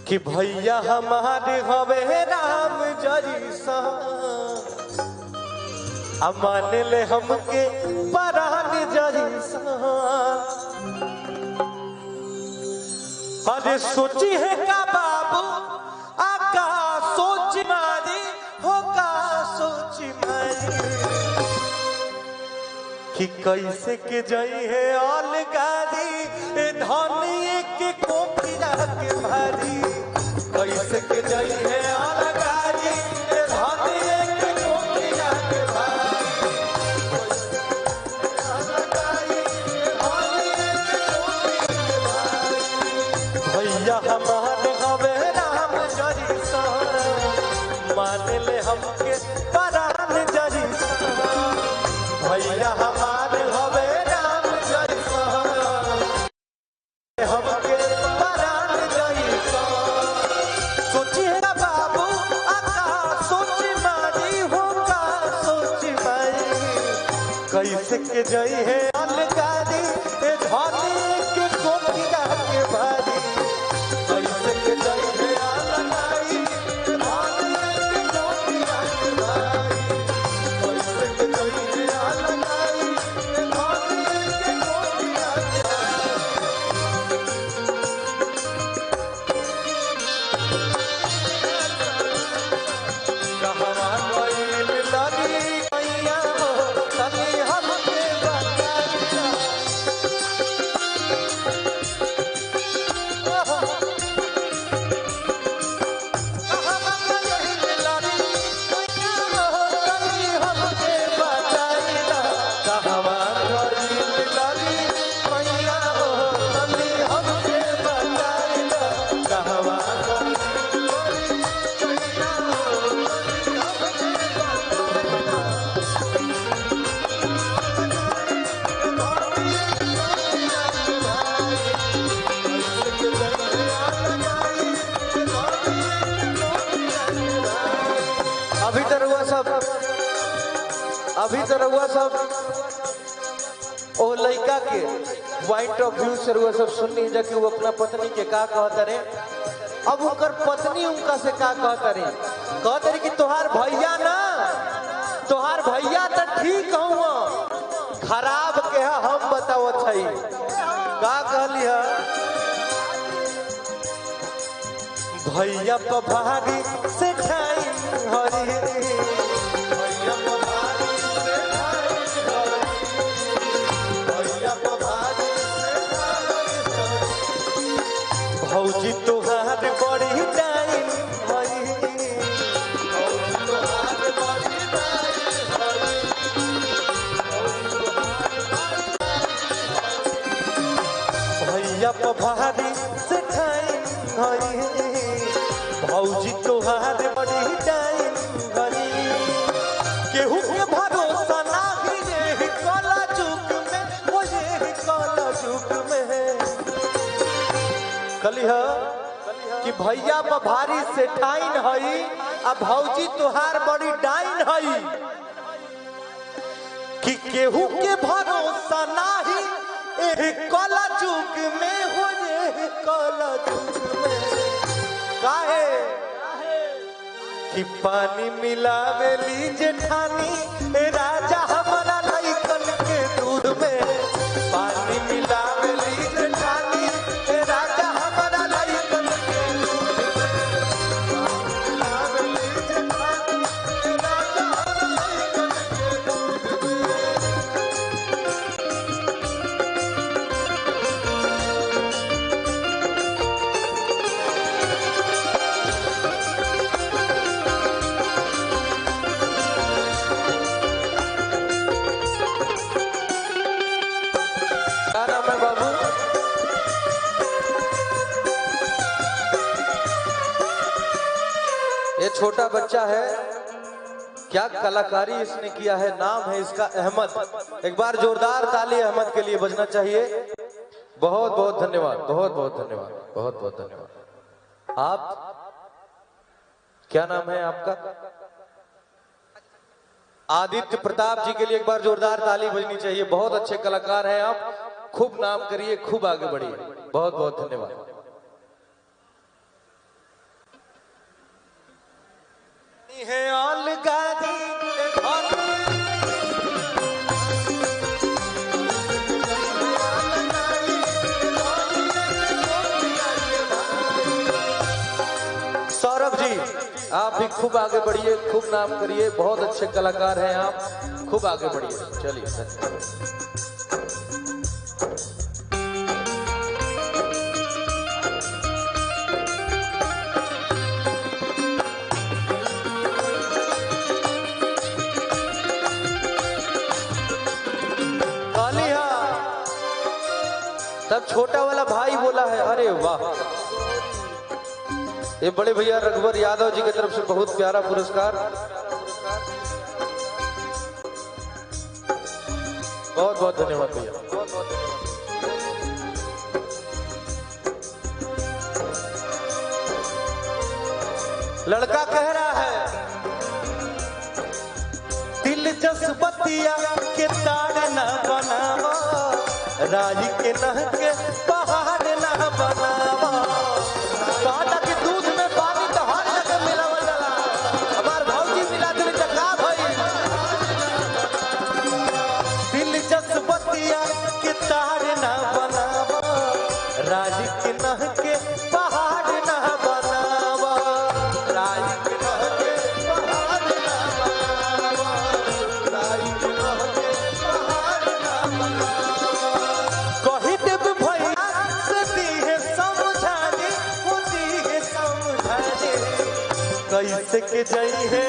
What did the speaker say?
कि भैया हमारे हवे राम जैसा मान ले हमके परान जैसा। अरे सोची है का बाबू आका सोच मारी होगा सोच मारी कि कैसे के जाई है अलगारी धनिए के कोखिया के भारी कैसे के जाई है अलगारी धनिए के कोखिया के भारी भैया हमारे हवे राम जैसा मान ले हमके परान जैसा। भैया हमारे हवे राम जैसा हमके परान जैसा। सोचिए ना बाबू आका सोच मारी होगा सोच मारी कैसे के जई है अलगारी धनी के कोखिया के भारी कैसे के जई है अलगारी धनी के कोखिया के भारी कैसे के जई है अलगारी धनी के कोखिया के कहवा गइल लगी मैया हो तनी हमके बताइया। कहवा गइल लगी मैया हो तनी हमके बताइया। कहवा गइल लगी मैया हो तनी हमके बताइया। कहवा अभी तो रहुआ सब ओ लड़का के पॉइंट ऑफ व्यू से रहुआ सब सुननी जा कि वो अपना पत्नी के का कहता रे। अब उनकर पत्नी उनका से का कहता रे कि तोहार भैया ना तोहार भैया तो ठीक हुआ खराब के हम बताओ छई का कहली है। भैया पभारी से ठाई हरी भौजी तुहार बड़ी डाइन भैया पभारी से ठाइन भौजी तुहार बड़ी डाइन केहू के भरोसा नाही रे काला जुग में वो ये काला जुग में कली है कि भैया भारी से ठाइन हई आ भौजी तुहार बड़ी डाइन हई कि केहू के भरोसा नाही काला जुग में हो ये काला जुग में काहे कि पानी मिलावेली जेठानी राजा हमारा लइकन के दूध में पानी मिलावेली जेठानी राजा हमारा लइकन के दूध में मिलावेली जेठानी राजा हमारा लइकन के दूध में। क्या नाम है बाबू? ये छोटा बच्चा है, क्या कलाकारी इसने किया है। नाम है इसका अहमद। एक बार जोरदार ताली अहमद के लिए बजना चाहिए। बहुत बहुत धन्यवाद, बहुत बहुत धन्यवाद, बहुत बहुत धन्यवाद। आप क्या नाम है आपका? आदित्य प्रताप जी के लिए एक बार जोरदार ताली बजनी चाहिए। बहुत अच्छे कलाकार हैं आप, खूब नाम करिए, खूब आगे बढ़िए। बहुत बहुत धन्यवाद। आप भी खूब आगे बढ़िए, खूब नाम करिए, बहुत अच्छे कलाकार हैं आप, खूब आगे बढ़िए। चलिए तब छोटा वाला भाई बोला है, अरे वाह, ये बड़े भैया रघुवर यादव जी की तरफ से बहुत प्यारा पुरस्कार, बहुत बहुत धन्यवाद भैया। लड़का कह रहा है, दिलचस्पतिया के तार न बनावा, राज के नह के पहाड़ न बनावा, काटा के दूध में पानी तो हर जगह मिलावल जाला, हमार भौजी मिला दिल चका भाई। दिलचस्पतिया के तार न बनावा, राज के नह के पहाड़ न बनावा, राज के नह के पहाड़ न बनावा, राज के नह के पहाड़ न बनावा। कही देव भैया से दिहे समझा दे, वो दिहे समझा दे, कैसे के जई है